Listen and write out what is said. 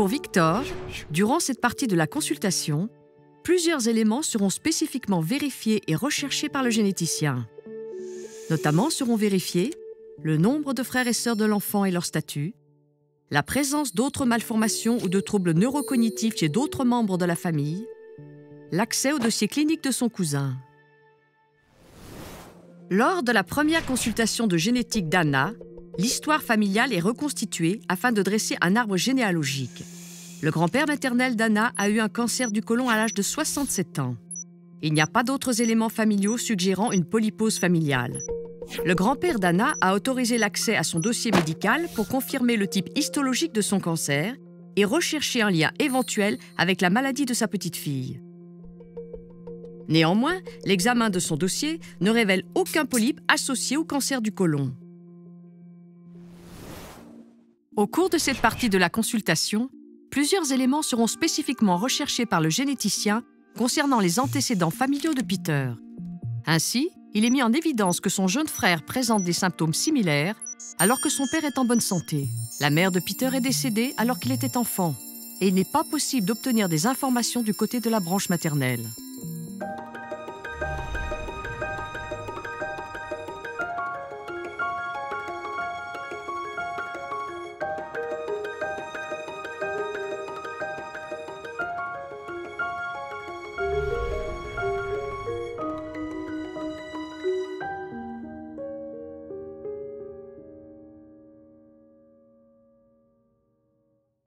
Pour Victor, durant cette partie de la consultation, plusieurs éléments seront spécifiquement vérifiés et recherchés par le généticien. Notamment seront vérifiés le nombre de frères et sœurs de l'enfant et leur statut, la présence d'autres malformations ou de troubles neurocognitifs chez d'autres membres de la famille, l'accès au dossier clinique de son cousin. Lors de la première consultation de génétique d'Anna, l'histoire familiale est reconstituée afin de dresser un arbre généalogique. Le grand-père maternel d'Anna a eu un cancer du côlon à l'âge de 67 ans. Il n'y a pas d'autres éléments familiaux suggérant une polypose familiale. Le grand-père d'Anna a autorisé l'accès à son dossier médical pour confirmer le type histologique de son cancer et rechercher un lien éventuel avec la maladie de sa petite-fille. Néanmoins, l'examen de son dossier ne révèle aucun polype associé au cancer du côlon. Au cours de cette partie de la consultation, plusieurs éléments seront spécifiquement recherchés par le généticien concernant les antécédents familiaux de Peter. Ainsi, il est mis en évidence que son jeune frère présente des symptômes similaires alors que son père est en bonne santé. La mère de Peter est décédée alors qu'il était enfant et il n'est pas possible d'obtenir des informations du côté de la branche maternelle.